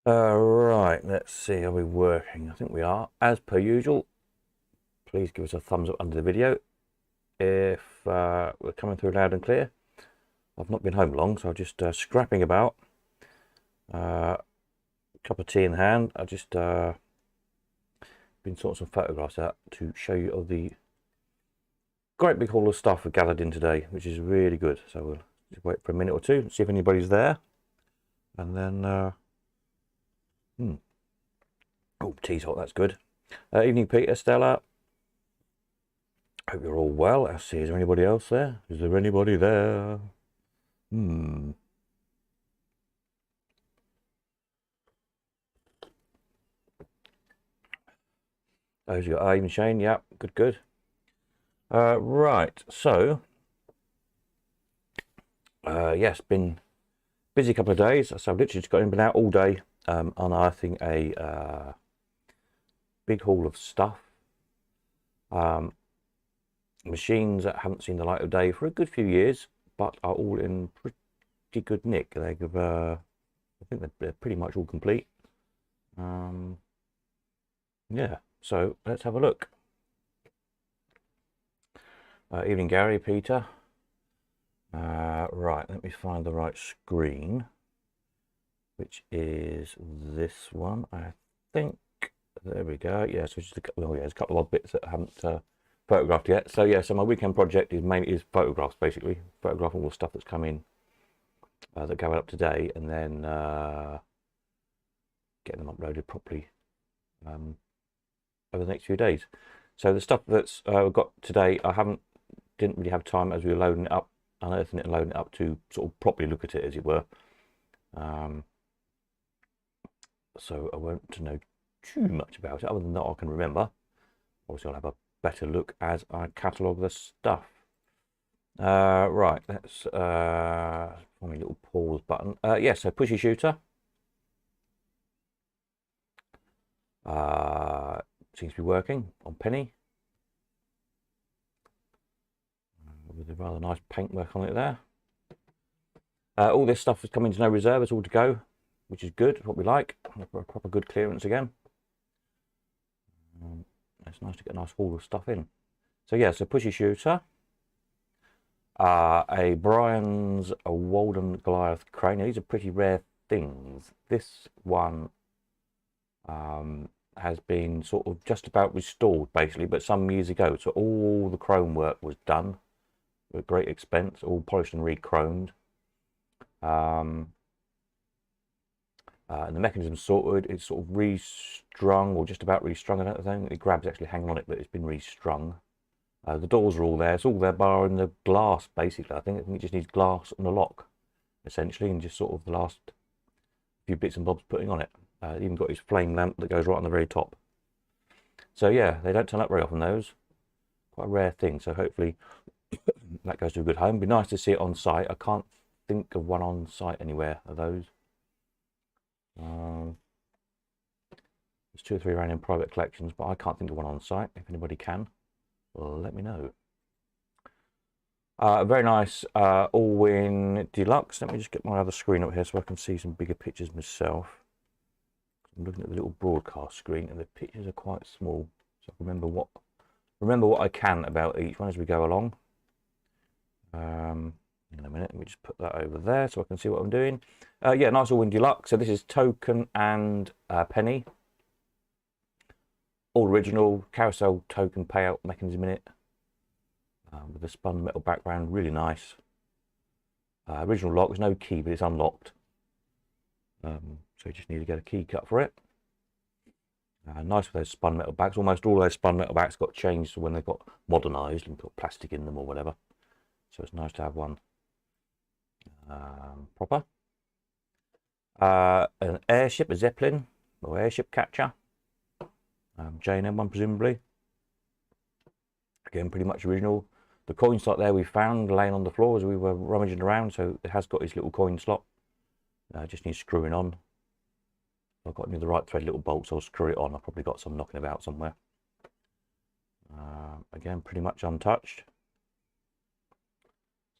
Right, let's see, are we working? I think we are. As per usual, please give us a thumbs up under the video if we're coming through loud and clear. I've not been home long, so I'm just scrapping about. Cup of tea in hand. I just been sorting some photographs out to show you of the great big haul of stuff we've gathered in today, which is really good. So we'll just wait for a minute or two and see if anybody's there. And then, oh, tea's hot, that's good. Evening, Peter, Stella. Hope you're all well. Let's see, is there anybody else there? Is there anybody there? There's your Ivan Shane. Yep, good, good. Right, so, yes, been busy couple of days. So I've literally just got in, been out all day, unearthing a big haul of stuff. Machines that haven't seen the light of day for a good few years, but are all in pretty good nick. I think they're pretty much all complete. Yeah, so let's have a look. Evening, Gary, Peter. Right, let me find the right screen, which is this one, I think. There we go. Yeah, so just there's a couple of odd bits that I haven't photographed yet. So yeah, so my weekend project is mainly photographs, basically, photographing all the stuff that's come in that go up today, and then getting them uploaded properly over the next few days. So the stuff that's we've got today, didn't really have time as we were loading it up, unearthing it and loading it up to sort of properly look at it, as it were. So I won't know too much about it, other than that I can remember. Obviously, I'll have a better look as I catalogue the stuff. Right, let's find a little pause button. Yeah, so pushy shooter. Seems to be working on Penny. With a rather nice paintwork on it there. All this stuff is coming to no reserve, it's all to go, which is good, what we like. A proper good clearance again. It's nice to get a nice haul of stuff in. So yeah, so pushy shooter. A Brian's Walden Goliath crane. Now, these are pretty rare things. This one has been sort of just about restored, basically, but some years ago. So all the chrome work was done at great expense, all polished and re-chromed. And the mechanism sorted. It's sort of restrung, or just about restrung. I don't think the grab's actually hanging on it, but it's been restrung. The doors are all there. It's all there, barring the glass, basically. I think it just needs glass and a lock, essentially, and just sort of the last few bits and bobs putting on it. Even got his flame lamp that goes right on the very top. So yeah, they don't turn up very often, those. Quite a rare thing, so hopefully that goes to a good home. It'd be nice to see it on site. I can't think of one on site anywhere of those. There's 2 or 3 around in private collections, but I can't think of one on site. If anybody can, well, let me know. Very nice all-win deluxe. Let me just get my other screen up here so I can see some bigger pictures myself. I'm looking at the little broadcast screen, and the pictures are quite small, so I remember what I can about each one as we go along. In a minute, let me just put that over there so I can see what I'm doing. Yeah, nice all-win deluxe. So this is Token and Penny. All original carousel token payout mechanism in it. With a spun metal background, really nice. Original lock, there's no key, but it's unlocked. So you just need to get a key cut for it. Nice with those spun metal backs. Almost all those spun metal backs got changed when they got modernised and put plastic in them or whatever. So it's nice to have one proper. An airship, a Zeppelin, or airship catcher. J&M one, presumably. Again, pretty much original. The coin slot there we found laying on the floor as we were rummaging around, so it has got its little coin slot. Just needs screwing on. I've got the right thread little bolts, so I'll screw it on. I've probably got some knocking about somewhere. Again, pretty much untouched.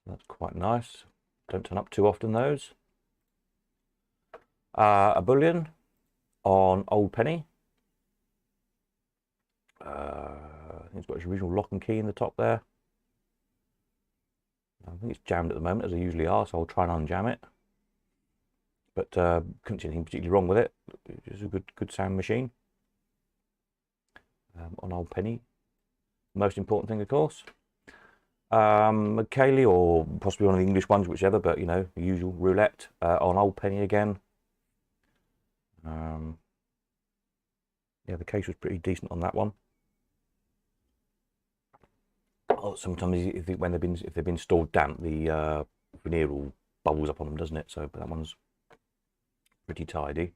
So that's quite nice. Don't turn up too often, those. A bullion. on Old Penny. I think it's got its original lock and key in the top there. I think it's jammed at the moment, as they usually are, so I'll try and unjam it. But couldn't see anything particularly wrong with it. It's a good sound machine. On Old Penny. Most important thing, of course. Kaylee, or possibly one of the English ones, whichever, but you know, the usual roulette on Old Penny again. Yeah, the case was pretty decent on that one. Oh, sometimes if they've been stored damp, the veneer all bubbles up on them, doesn't it? So, but that one's pretty tidy.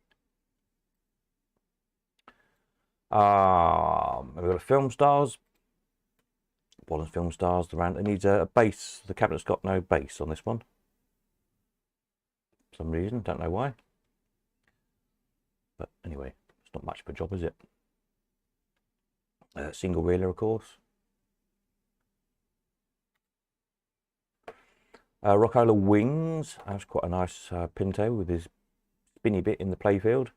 We've got a Film Stars. Wallen's Film Stars. It needs a base. The cabinet's got no base on this one. For some reason, don't know why. But anyway, it's not much of a job, is it? Single reeler, of course. Rockola Wings. That's quite a nice Pinto with his spinny bit in the playfield.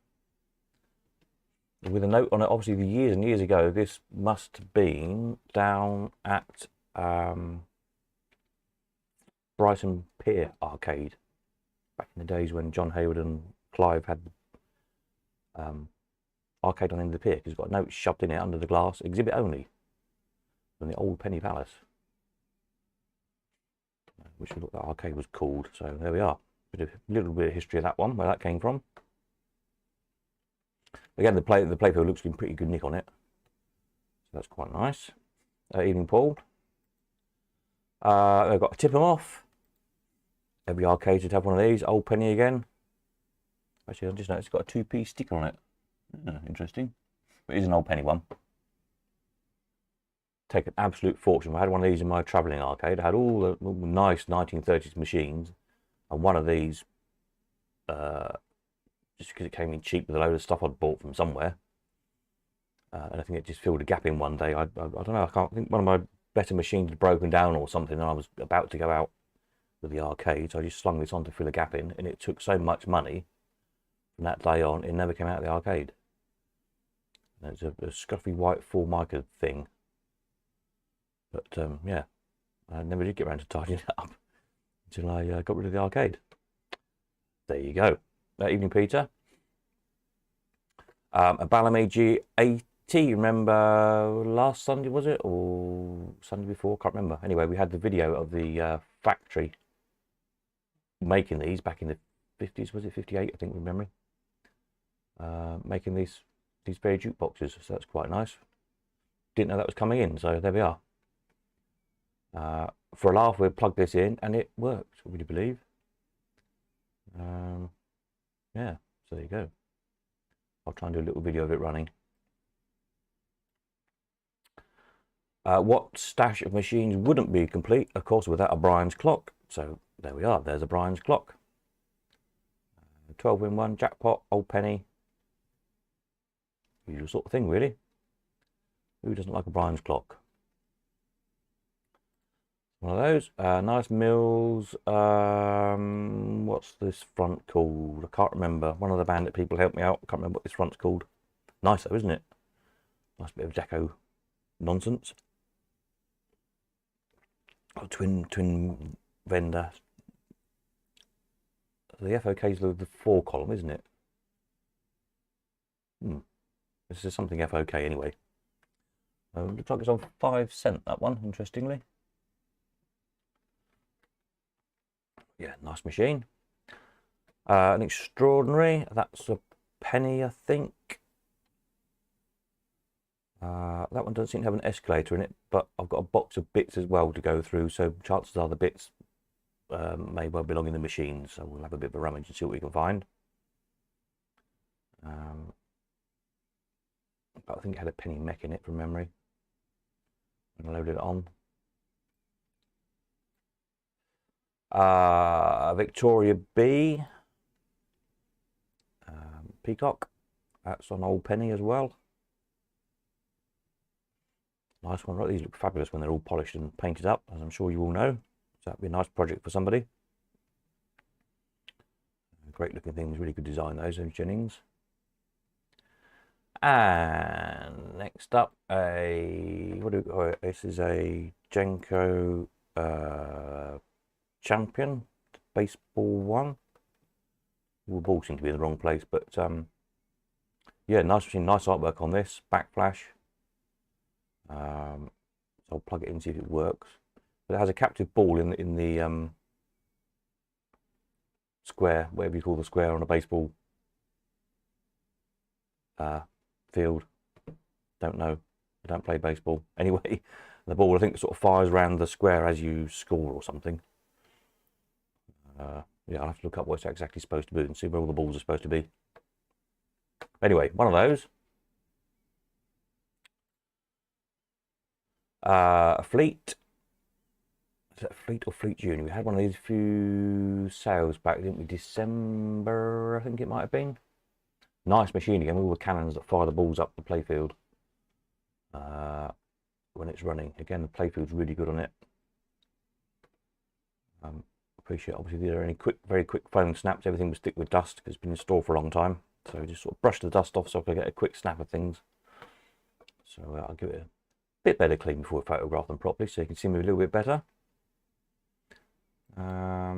With a note on it, obviously, years and years ago, this must have been down at Brighton Pier Arcade. Back in the days when John Hayward and Clive had arcade on the end of the pier, because it's got a note shoved in it under the glass, exhibit only, from the Old Penny Palace. Which is what that arcade was called. So there we are. A little bit of history of that one, where that came from. Again, the playfield looks in pretty good nick on it. So that's quite nice. Evening Paul. They've got to tip them off. Every arcade should have one of these. Old Penny again. Actually, I just noticed it's got a 2p sticker on it. Interesting. But it is an Old Penny one. Take an absolute fortune. I had one of these in my travelling arcade. I had all the nice 1930s machines, and one of these, just because it came in cheap with a load of stuff I'd bought from somewhere, and I think it just filled a gap in one day. I don't know. I can't think one of my better machines had broken down or something, and I was about to go out with the arcade, so I just slung this on to fill a gap in, and it took so much money from that day on, it never came out of the arcade. And it's a scuffy white Formica thing. But yeah, I never did get around to tidying it up until I got rid of the arcade. There you go. Evening Peter. A Bellamy G80. Remember last Sunday, was it? Or Sunday before? Can't remember. Anyway, we had the video of the factory making these back in the 50s. Was it 58? I think, from memory. Making these very jukeboxes. So that's quite nice. Didn't know that was coming in, so there we are. For a laugh, we plugged this in and it worked, I really believe. Yeah, so there you go. I'll try and do a little video of it running. What stash of machines wouldn't be complete, of course, without a Brian's clock? So there we are, there's a Brian's clock. 12-in-1, jackpot, Old Penny. Usual sort of thing, really. Who doesn't like a Brian's clock? One of those. Nice Mills. What's this front called? I can't remember. One of the bandit people helped me out. I can't remember what this front's called. Nice though, isn't it? Nice bit of deco nonsense. Oh, twin vendor. The FOK is the 4 column, isn't it? This is something FOK anyway. Looks like it's on 5 cent, that one, interestingly. Yeah, nice machine. An extraordinary, that's a penny, I think. That one doesn't seem to have an escalator in it, but I've got a box of bits as well to go through, so chances are the bits may well belong in the machine, so we'll have a bit of a rummage and see what we can find. But I think it had a penny mech in it from memory. I'm gonna load it on. Victoria B. Peacock. That's on Old Penny as well. Nice one, right? These look fabulous when they're all polished and painted up, as I'm sure you all know. So that'd be a nice project for somebody. Great looking things, really good design those Jennings. And next up, what do we call it? This is a Jenko Champion baseball one. The ball seemed to be in the wrong place, but yeah, nice machine, nice artwork on this backflash. So I'll plug it in, see if it works. But it has a captive ball in the square, whatever you call the square on a baseball field. Don't know. I don't play baseball. Anyway, the ball, I think, sort of fires around the square as you score or something. Yeah, I'll have to look up what it's exactly supposed to be and see where all the balls are supposed to be. Anyway, one of those. A Fleet. Is that Fleet or Fleet Junior? We had one of these few sales back, didn't we? December, I think it might have been. Nice machine again, with all the cannons that fire the balls up the playfield when it's running. Again, the playfield's really good on it. Appreciate, obviously, there are any very quick foam snaps. Everything will stick with dust because it's been in store for a long time. So just sort of brush the dust off so I can get a quick snap of things. So I'll give it a bit better clean before I photograph them properly so you can see me a little bit better. I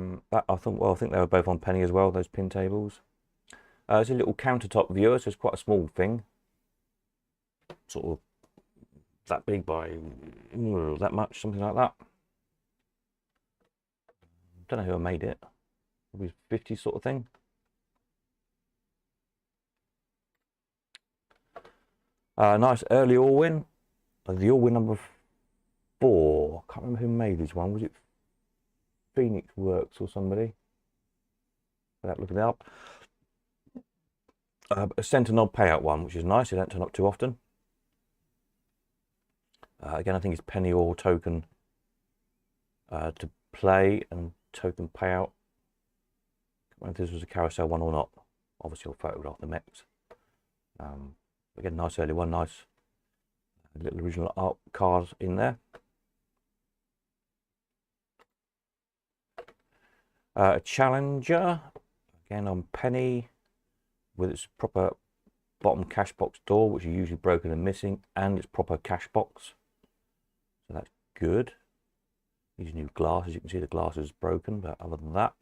think they were both on penny as well, those pin tables. It's a little countertop viewer, so it's quite a small thing. Sort of that big by that much, something like that. Don't know who made it. Probably 50 sort of thing. Nice early Orwin. The Orwin number 4. Can't remember who made this one. Was it Phoenix Works or somebody? Without looking it up. A centre nod payout one, which is nice. It don't turn up too often. Again, I think it's penny or token to play and token payout. I don't know if this was a carousel one or not. Obviously, I'll photograph the mechs. Again, nice early one, nice little original art card in there. A Challenger, again on penny, with its proper bottom cash box door, which are usually broken and missing, and its proper cash box. So that's good. These new glasses, you can see the glass is broken, but other than that,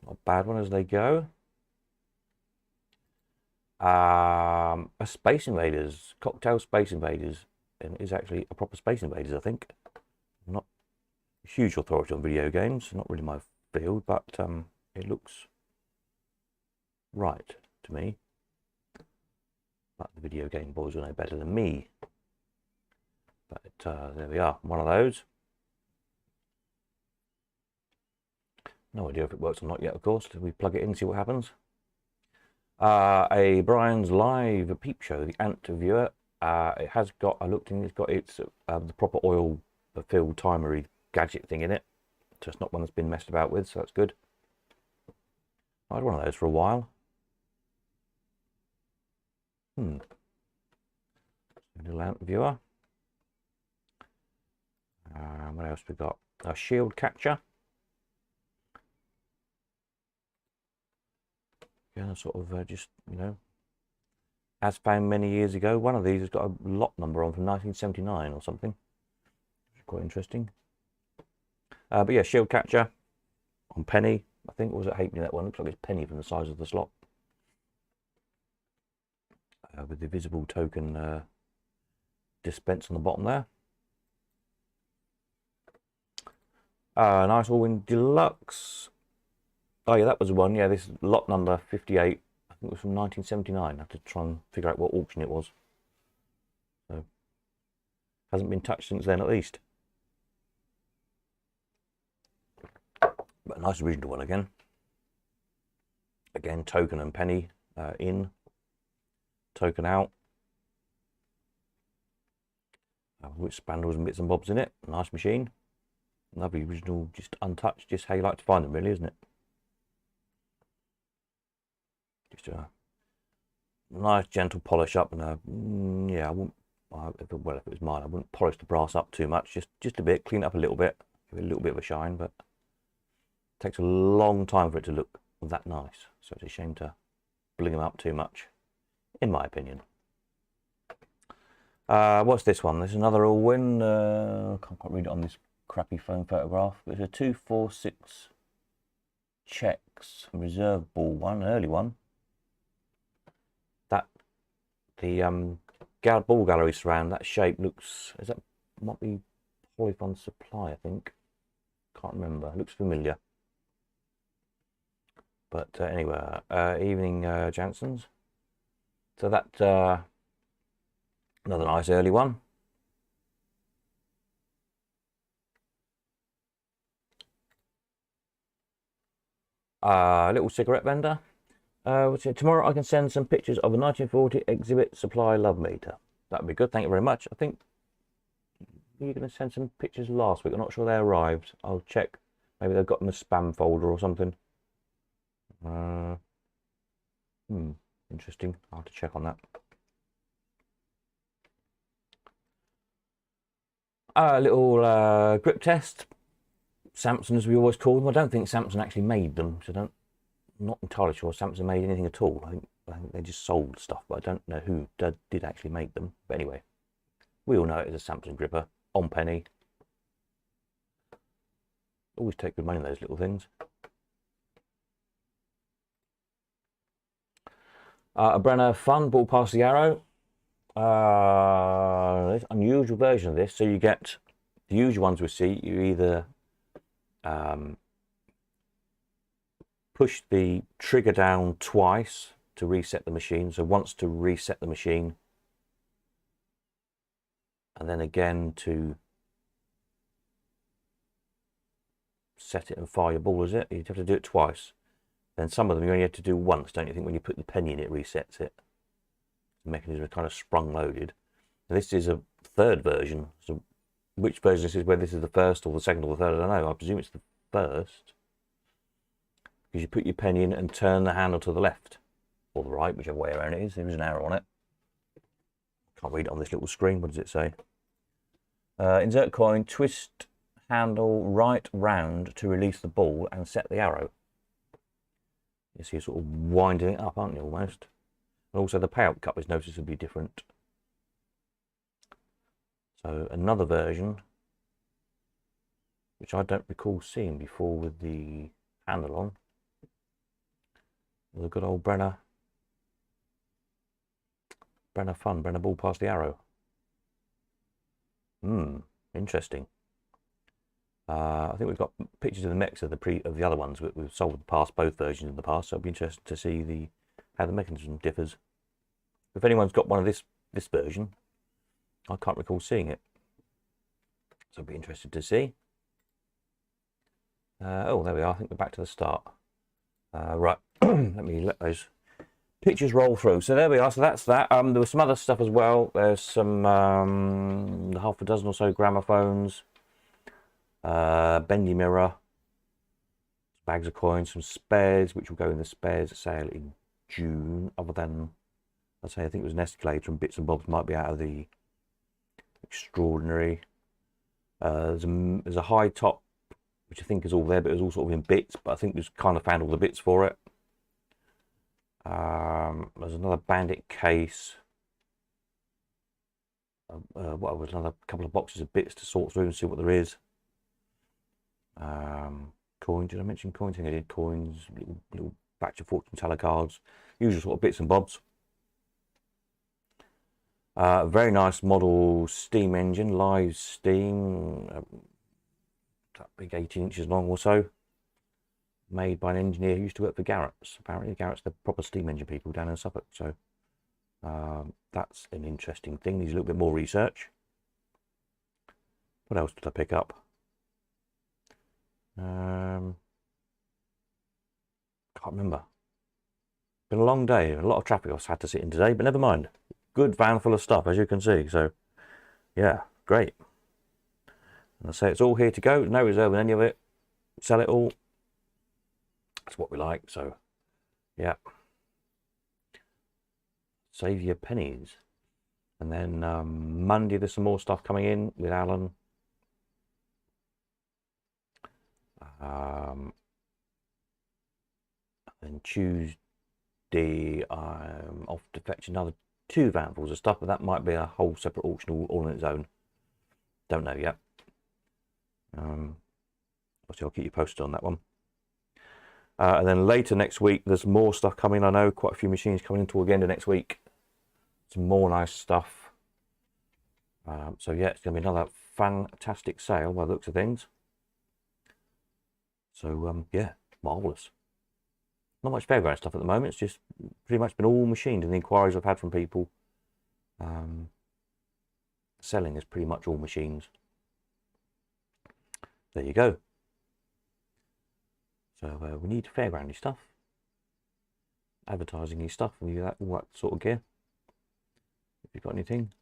not a bad one as they go. A Space Invaders, Cocktail Space Invaders, and it is actually a proper Space Invaders, I think. I'm not a huge authority on video games, not really my field, but it looks right to me. But the video game boys will know better than me. But there we are, one of those. No idea if it works or not yet, of course. We plug it in and see what happens. A Brian's Live Peep Show, the Ant Viewer. It has got, I looked in, it's got its the proper oil filled timery gadget thing in it. So it's not one that's been messed about with, so that's good. I had one of those for a while. Little Ant Viewer. What else we got? A Shield Catcher. Yeah, sort of just, you know, as found many years ago. One of these has got a lot number on from 1979 or something. Quite interesting. But yeah, Shield Catcher on penny. I think, or was it halfpenny, that one? Looks like it's penny from the size of the slot. With the visible token dispense on the bottom there. Nice Orwin Deluxe. Oh yeah, that was the one. Yeah, this is lot number 58. I think it was from 1979. I have to try and figure out what auction it was. So, hasn't been touched since then, at least. But a nice original one again. Again, token and penny in, token out. With spandrels and bits and bobs in it. Nice machine. Lovely original, just untouched. Just how you like to find them, really, isn't it? Just a nice gentle polish up, and yeah, I wouldn't. Well, if it was mine, I wouldn't polish the brass up too much. Just a bit, clean it up a little bit, give it a little bit of a shine. But it takes a long time for it to look that nice. So it's a shame to doubling them up too much, in my opinion. What's this one? There's another Allwyn. I can't quite read it on this crappy phone photograph. But it's a 246 checks reserve ball one, an early one. That the ball gallery surround, that shape looks, is that might be Polyphon Supply, I think. Can't remember. It looks familiar. But anyway, evening Jansons. So that another nice early one. Little cigarette vendor. Tomorrow I can send some pictures of a 1940 exhibit supply love meter. That'd be good. Thank you very much. I think you're going to send some pictures last week. I'm not sure they arrived. I'll check. Maybe they've got in the spam folder or something. Interesting. I'll have to check on that. A little grip test. Samsung, as we always call them. I don't think Samsung actually made them, so I'm not entirely sure Samsung made anything at all. I think they just sold stuff, but I don't know who did actually make them. But anyway, we all know it is a Samsung gripper on penny. Always take good money on those little things. A Brenner Fun ball past the arrow. Unusual version of this. So you get the usual ones we see. You either push the trigger down twice to reset the machine. So once to reset the machine, and then again to set it and fire your ball, is it? You'd have to do it twice. Then some of them you only have to do once, don't you think? When you put the penny in, it resets it. The mechanism is kind of sprung loaded. And this is a third version. So which version this is, whether this is the first or the second or the third, I don't know. I presume it's the first. Because you put your penny in and turn the handle to the left or the right, whichever way around it is. There is an arrow on it. Can't read it on this little screen. What does it say? Insert coin, twist handle right round to release the ball and set the arrow. You see, you're sort of winding it up, aren't you, almost? And also the payout cup is noticeably different. So another version, which I don't recall seeing before with the handle on. The good old Brenner Fun, Brenner ball past the arrow. Interesting. I think we've got pictures of the mechs of the other ones we've sold in the past, both versions in the past. So it'll be interesting to see how the mechanism differs. If anyone's got one of this version, I can't recall seeing it, so I'll be interested to see. Oh, there we are. I think we're back to the start. Right, let me let those pictures roll through. So there we are. So that's that. There was some other stuff as well. There's some half a dozen or so gramophones. Bendy mirror, bags of coins, some spares, which will go in the spares sale in June. Other than, I'd say, I think it was an escalator and bits and bobs might be out of the extraordinary. There's a high top, which I think is all there, but it's all sort of in bits. But I think we've kind of found all the bits for it. There's another bandit case. What was another couple of boxes of bits to sort through and see what there is. Coins, did I mention coins? I think I did. Coins, little batch of fortune teller cards, usual sort of bits and bobs. Very nice model steam engine, live steam, that big 18 inches long or so, made by an engineer who used to work for Garrett's. Apparently Garrett's the proper steam engine people down in Suffolk, so that's an interesting thing. Needs a little bit more research. What else did I pick up? Can't remember. Been a long day, a lot of traffic I've had to sit in today, but never mind. Good van full of stuff, as you can see. So, yeah, great. And I say it's all here to go. No reserve in any of it. Sell it all. That's what we like. So, yeah. Save your pennies. And then Monday, there's some more stuff coming in with Alan. And Tuesday, Friday, I'm off to fetch another 2 vanfuls of stuff, but that might be a whole separate auction all on its own. Don't know yet. Obviously, I'll keep you posted on that one. And then later next week, there's more stuff coming. I know quite a few machines coming in toward the end of next week. Some more nice stuff. So yeah, it's going to be another fantastic sale by the looks of things. So yeah, marvellous. Not much fairground stuff at the moment. It's just pretty much been all machines, and the inquiries I've had from people selling is pretty much all machines. There you go. So we need fairgroundy stuff, advertising-y stuff, and all that sort of gear. If you've got anything,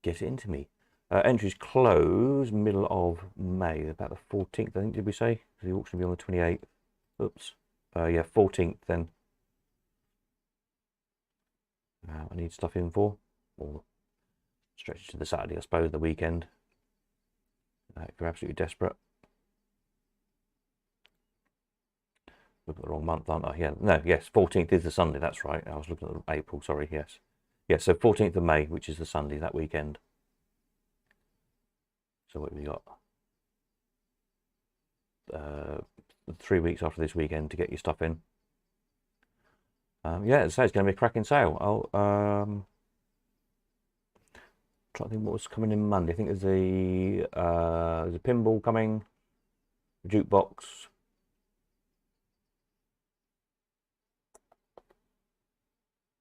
get it into me. Entries close middle of May, about the 14th, I think, did we say? The auction will be on the 28th. Oops. Yeah, 14th then. I need stuff in for, or stretch to the Saturday, I suppose, the weekend. If you're absolutely desperate. Look at the wrong month, aren't I? Yeah, no, yes, 14th is the Sunday, that's right. I was looking at April, sorry, yes. Yes, so 14th of May, which is the Sunday, that weekend. So what have we got? 3 weeks after this weekend to get your stuff in. Yeah, as I say, it's going to be a cracking sale. I'll try to think what was coming in Monday. I think there's a pinball coming, a jukebox.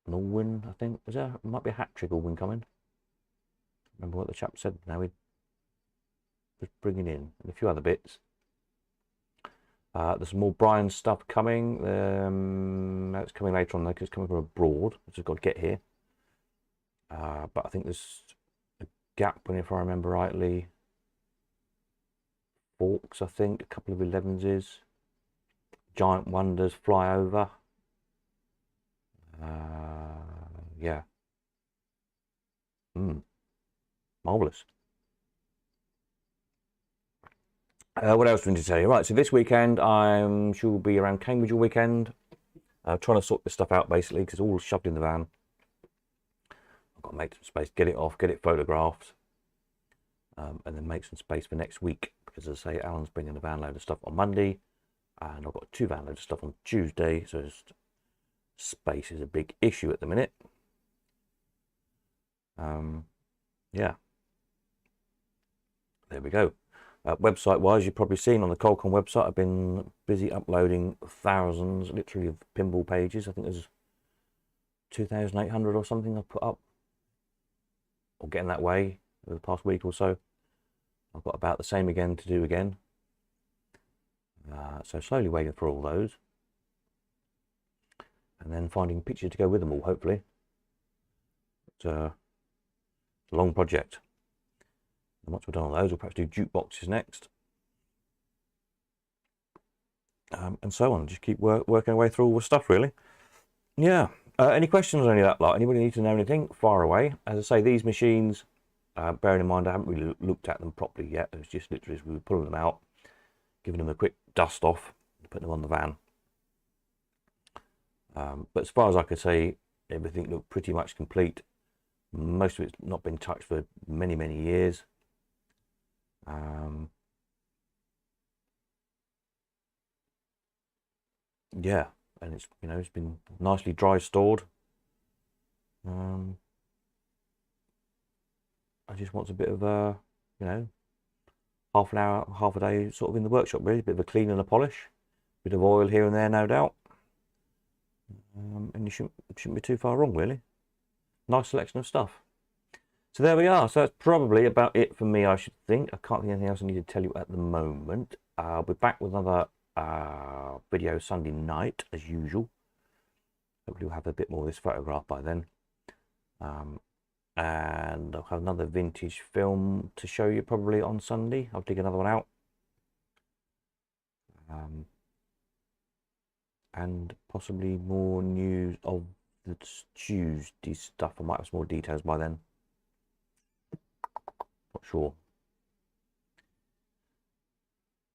An all-win, I think. Might be a hat-trick all-win coming. Remember what the chap said now he was bringing in, and a few other bits. There's some more Brian stuff coming. That's coming later on, though, because it's coming from abroad. It's just got to get here. But I think there's a gap, if I remember rightly. Forks, I think. A couple of 11s. Giant Wonders Flyover. Yeah. Marvellous. What else do we need to tell you? Right, so this weekend I'm sure we'll be around Cambridge all weekend, trying to sort this stuff out basically because it's all shoved in the van. I've got to make some space, get it off, get it photographed, and then make some space for next week because, as I say, Alan's bringing a van load of stuff on Monday, and I've got 2 van loads of stuff on Tuesday, so space is a big issue at the minute. Yeah, there we go. Website wise, you've probably seen on the Colcon website I've been busy uploading thousands literally of pinball pages. I think there's 2,800 or something I've put up, or getting that way over the past week or so. I've got about the same again to do again, so slowly waiting for all those, and then finding pictures to go with them all, hopefully. It's a long project. And once we're done on those, we'll perhaps do jukeboxes next, and so on. Just keep working our way through all the stuff, really. Yeah. Any questions on any of that lot? Anybody need to know anything? Fire away. As I say, these machines, bearing in mind I haven't really looked at them properly yet. It was just literally as we were pulling them out, giving them a quick dust off, putting them on the van. But as far as I could say, everything looked pretty much complete. Most of it's not been touched for many, many years. Yeah, and it's it's been nicely dry stored. I just want a bit of half an hour, half a day sort of in the workshop, really. A bit of a clean and a polish, bit of oil here and there, no doubt. And you shouldn't be too far wrong, really. Nice selection of stuff. So there we are. So that's probably about it for me, I should think. I can't think of anything else I need to tell you at the moment. I'll be back with another video Sunday night, as usual. Hopefully we'll have a bit more of this photograph by then. And I'll have another vintage film to show you probably on Sunday. I'll dig another one out. And possibly more news of the Tuesday stuff. I might have some more details by then. Not sure.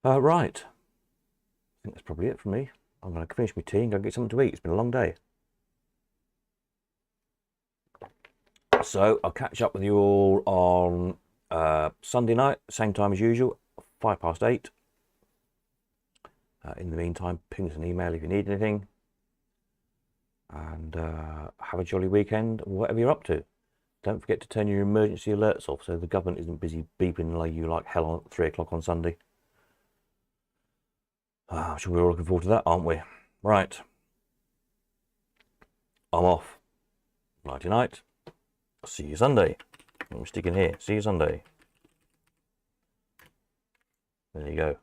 Right. I think that's probably it from me. I'm going to finish my tea and go get something to eat. It's been a long day. So I'll catch up with you all on Sunday night, same time as usual, 8:05. In the meantime, ping us an email if you need anything. And have a jolly weekend, whatever you're up to. Don't forget to turn your emergency alerts off so the government isn't busy beeping like you like hell at 3 o'clock on Sunday. I'm sure we're all looking forward to that, aren't we? Right. I'm off. Nighty night. See you Sunday. I'm sticking here. See you Sunday. There you go.